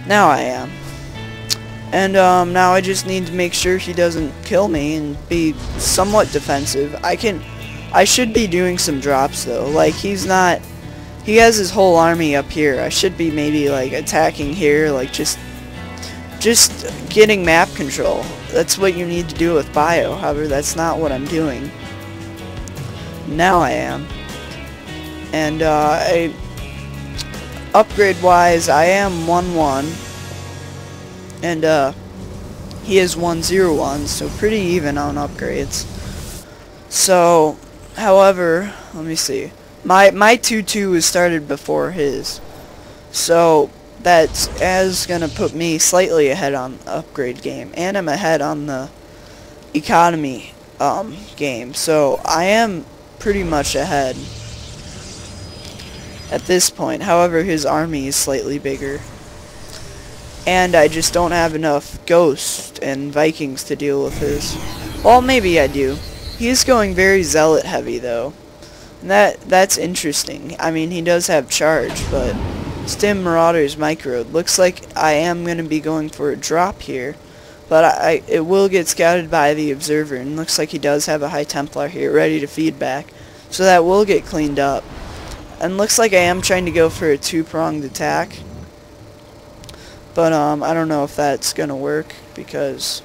Now I am. And now I just need to make sure he doesn't kill me and be somewhat defensive. I should be doing some drops though. Like he has his whole army up here. I should be maybe like attacking here, like just getting map control. That's what you need to do with Bio. However, that's not what I'm doing. Now I am. And upgrade wise, I am 1-1. And he is 1-0-1, so pretty even on upgrades. So, however, let me see. My 2-2 was started before his. So that's gonna put me slightly ahead on the upgrade game, and I'm ahead on the economy game. So I am pretty much ahead at this point. However, his army is slightly bigger. And I just don't have enough Ghosts and Vikings to deal with his. Well, maybe I do. He is going very Zealot heavy, though. And that's interesting. I mean, he does have charge, but Stim Marauders Micro. Looks like I am going to be going for a drop here. But it will get scouted by the Observer, and looks like he does have a High Templar here ready to feed back. So that will get cleaned up. And looks like I am trying to go for a two-pronged attack. But I don't know if that's gonna work because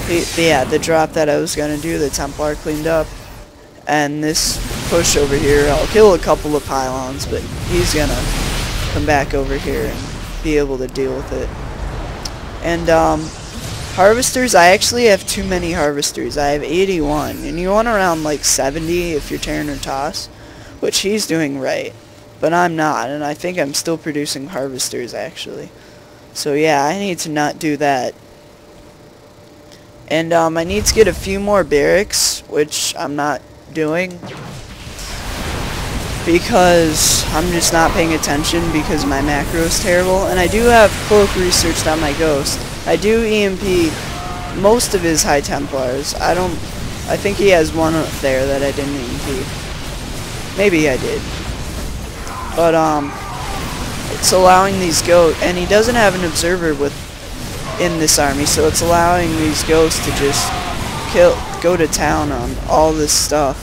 the drop that I was gonna do, the Templar cleaned up, and this push over here, I'll kill a couple of pylons, but he's gonna come back over here and be able to deal with it. And harvesters, I actually have too many harvesters. I have 81, and you want around like 70 if you're turn or toss, which he's doing right. But I'm not, and I think I'm still producing harvesters, actually. So yeah, I need to not do that. And I need to get a few more barracks, which I'm not doing. Because I'm just not paying attention because my macro is terrible. And I do have Cloak researched on my Ghost. I do EMP most of his High Templars. I think he has one up there that I didn't EMP. Maybe I did. But it's allowing these ghosts, and he doesn't have an observer in this army, so it's allowing these ghosts to just go to town on all this stuff.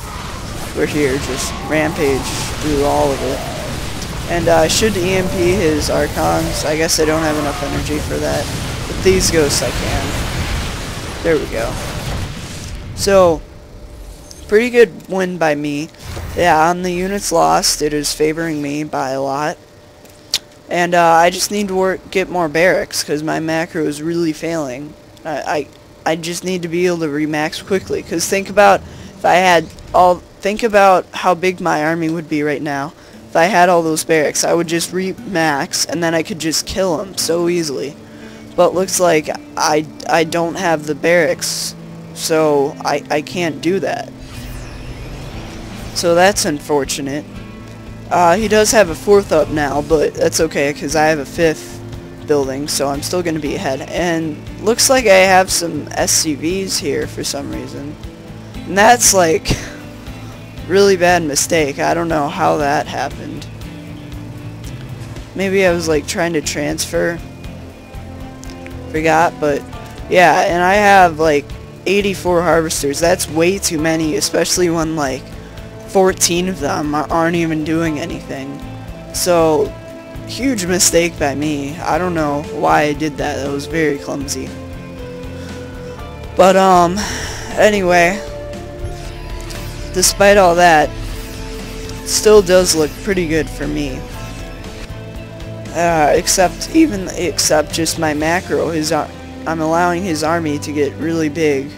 We're here, just rampage through all of it. And I should EMP his Archons. I guess I don't have enough energy for that, but these ghosts I can. There we go. So, pretty good win by me. Yeah, on the units lost, it is favoring me by a lot. And I just need to get more barracks, because my macro is really failing. I just need to be able to remax quickly, because think about how big my army would be right now. If I had all those barracks, I would just remax, and then I could just kill them so easily. But looks like I don't have the barracks, so I can't do that. So that's unfortunate. He does have a 4th up now, but that's okay because I have a 5th building, so I'm still going to be ahead. And looks like I have some SCVs here for some reason. And that's like really bad mistake. I don't know how that happened. Maybe I was like trying to transfer. Forgot, but yeah, and I have like 84 harvesters. That's way too many, especially when like 14 of them aren't even doing anything. So, huge mistake by me. I don't know why I did that. That was very clumsy. But, anyway, despite all that, it still does look pretty good for me. Except just my macro. I'm allowing his army to get really big.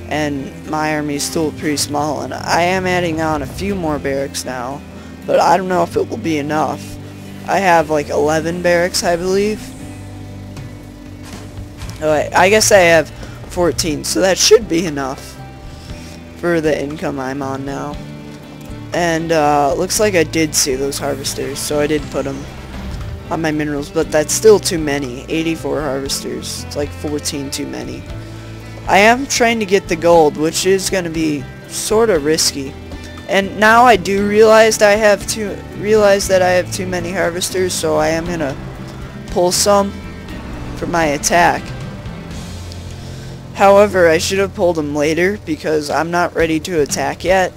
And my army is still pretty small, and I am adding on a few more barracks now, but I don't know if it will be enough. I have like 11 barracks, I believe. Oh, I guess I have 14, so that should be enough for the income I'm on now. And looks like I did see those harvesters, so I did put them on my minerals, but that's still too many. 84 harvesters. It's like 14 too many. I am trying to get the gold, which is going to be sort of risky. And now I do realize that I have too many harvesters, so I am going to pull some for my attack. However, I should have pulled him later because I'm not ready to attack yet.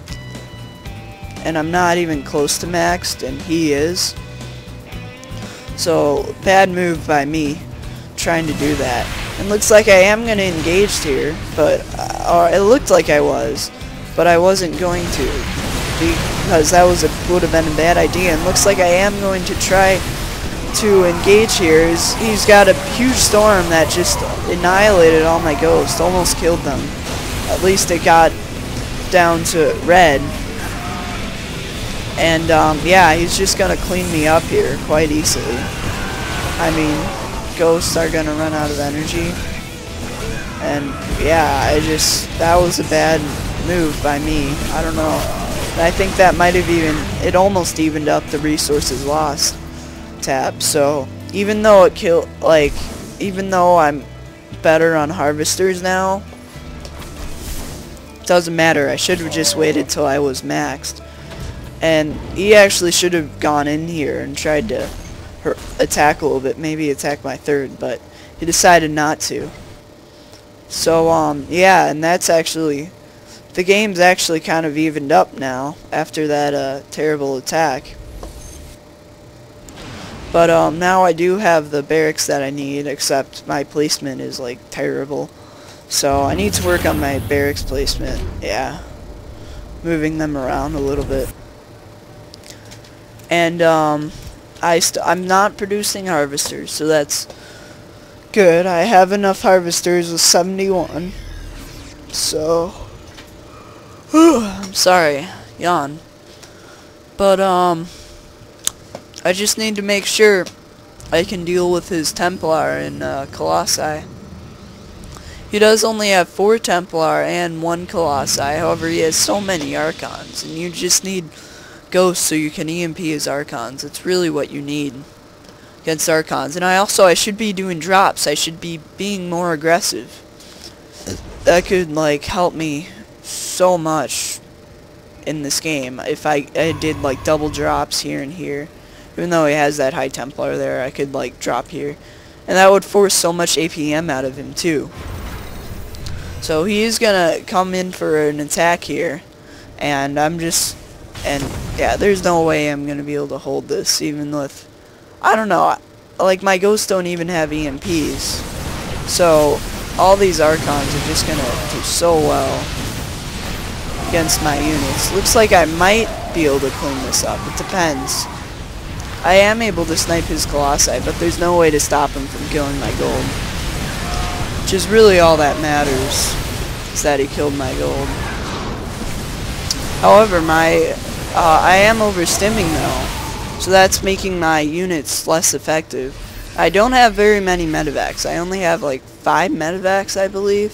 And I'm not even close to maxed, and he is. So, bad move by me trying to do that. And looks like I am going to engage here, but or it looked like I was, but I wasn't going to because that would have been a bad idea. And looks like I am going to try to engage here. He's got a huge storm that just annihilated all my ghosts, almost killed them. At least it got down to red. And yeah, he's just gonna clean me up here quite easily. I mean, ghosts are gonna run out of energy. And yeah, that was a bad move by me. I don't know. I think that might have it almost evened up the resources lost tab. So even though even though I'm better on harvesters now, it doesn't matter. I should have just waited till I was maxed. And he actually should have gone in here and tried to attack a little bit, maybe attack my third, but he decided not to. So yeah, and that's actually, the game's actually kind of evened up now after that terrible attack. But now I do have the barracks that I need, except my placement is like terrible. So I need to work on my barracks placement. Yeah, moving them around a little bit. And I'm not producing harvesters, so that's good. I have enough harvesters with 71. So I'm sorry, yawn. But I just need to make sure I can deal with his Templar in Colossi. He does only have 4 Templar and 1 Colossi. However, he has so many Archons, and you just need Ghosts so you can EMP his Archons. It's really what you need against Archons. And I should be doing drops. I should be being more aggressive. That could like help me so much in this game if I did like double drops here and here. Even though he has that high Templar there, I could like drop here. And that would force so much APM out of him too. So he is gonna come in for an attack here. And yeah, there's no way I'm gonna be able to hold this, even with, I don't know, like my ghosts don't even have EMPs. So all these Archons are just gonna do so well against my units. Looks like I might be able to clean this up. It depends. I am able to snipe his Colossi, but there's no way to stop him from killing my gold. Which is really all that matters, is that he killed my gold. However, I am overstimming though, so that's making my units less effective. I don't have very many medevacs. I only have like 5 medevacs, I believe.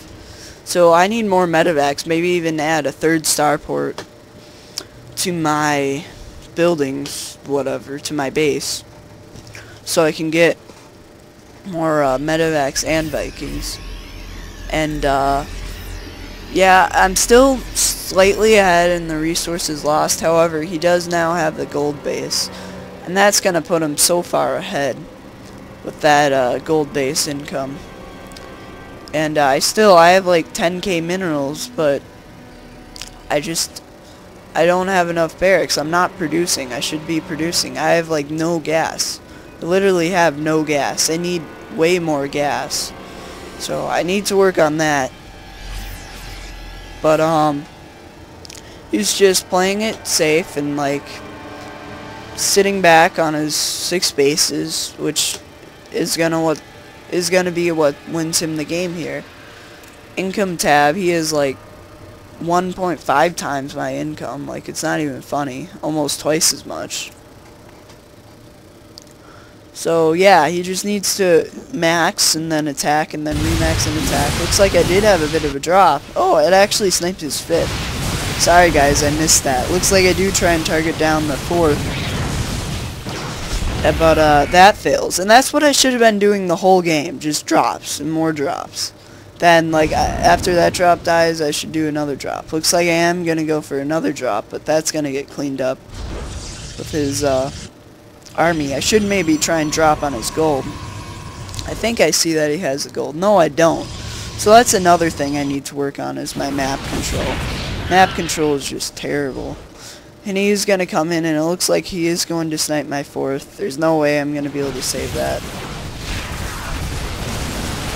So I need more medevacs, maybe even add a 3rd starport to my buildings, whatever, to my base, so I can get more medevacs and Vikings. And yeah, I'm still slightly ahead in the resources lost. However, he does now have the gold base, and that's gonna put him so far ahead with that gold base income. And I have like 10k minerals, but I don't have enough barracks. I'm not producing. I should be producing. I have like no gas. I literally have no gas. I need way more gas. So I need to work on that. But he's just playing it safe and like sitting back on his 6 bases, which is gonna be what wins him the game here. Income tab, he is like 1.5 times my income. Like, it's not even funny. Almost twice as much. So yeah, he just needs to max and then attack and then remax and attack. Looks like I did have a bit of a drop. Oh, it actually sniped his 5th. Sorry guys, I missed that. Looks like I do try and target down the 4th. But that fails. And that's what I should have been doing the whole game. Just drops and more drops. Then, like, after that drop dies, I should do another drop. Looks like I am going to go for another drop, but that's going to get cleaned up with his army. I should maybe try and drop on his gold. I think I see that he has the gold. No, I don't. So that's another thing I need to work on is my map control. Map control is just terrible. And he's going to come in, and it looks like he is going to snipe my 4th. There's no way I'm going to be able to save that.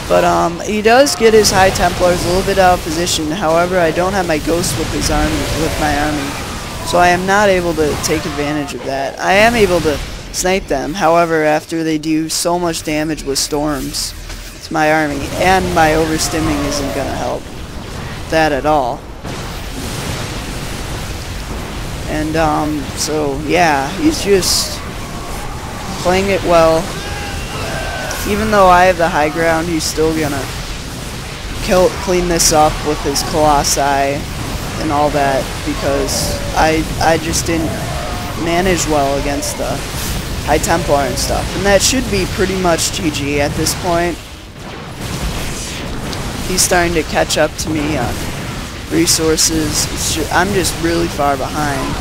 But he does get his High Templars a little bit out of position. However, I don't have my Ghost with my army. So I am not able to take advantage of that. I am able to snipe them. However, after they do so much damage with storms to my army, and my overstimming isn't going to help that at all. And, so, yeah, he's just playing it well. Even though I have the high ground, he's still gonna clean this up with his Colossi and all that, because I just didn't manage well against the High Templar and stuff. And that should be pretty much GG at this point. He's starting to catch up to me on resources. I'm just really far behind.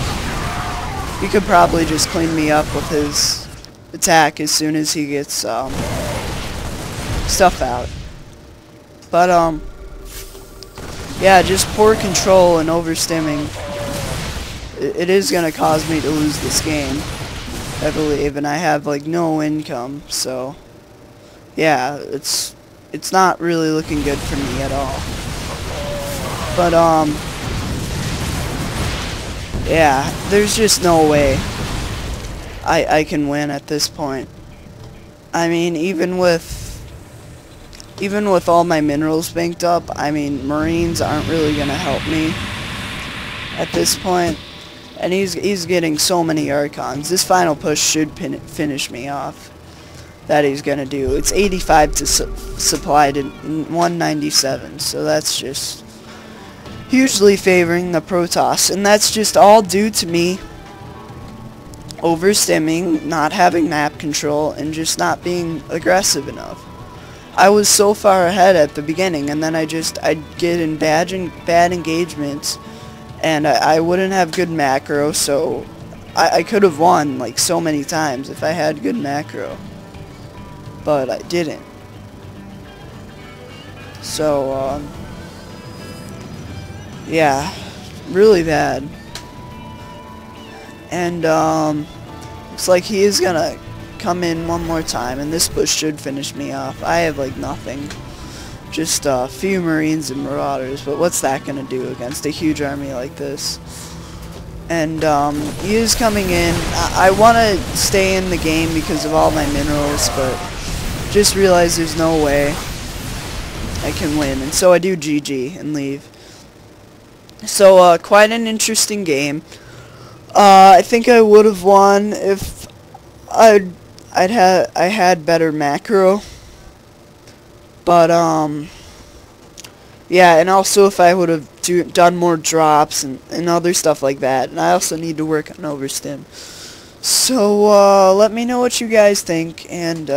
He could probably just clean me up with his attack as soon as he gets stuff out. But yeah, just poor control and overstimming. It is gonna cause me to lose this game, I believe, and I have like no income, so yeah, it's not really looking good for me at all. But, yeah, there's just no way I can win at this point. I mean, even with all my minerals banked up, I mean, Marines aren't really going to help me at this point. And he's getting so many Archons. This final push should finish me off. That he's going to do. It's 85 to supply to 197, so that's just hugely favoring the Protoss, and that's just all due to me overstimming, not having map control, and just not being aggressive enough. I was so far ahead at the beginning, and then I'd get in bad engagements, and I wouldn't have good macro, so I could have won like so many times if I had good macro. But I didn't. So, yeah, really bad. And, looks like he is gonna come in one more time, and this push should finish me off. I have, like, nothing. Just a few Marines and Marauders, but what's that gonna do against a huge army like this? And, he is coming in. I want to stay in the game because of all my minerals, but just realize there's no way I can win, and so I do GG and leave. So quite an interesting game. I think I would have won if I had better macro, but yeah, and also if I would have done more drops and other stuff like that. And I also need to work on overstim. So, let me know what you guys think, and,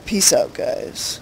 peace out, guys.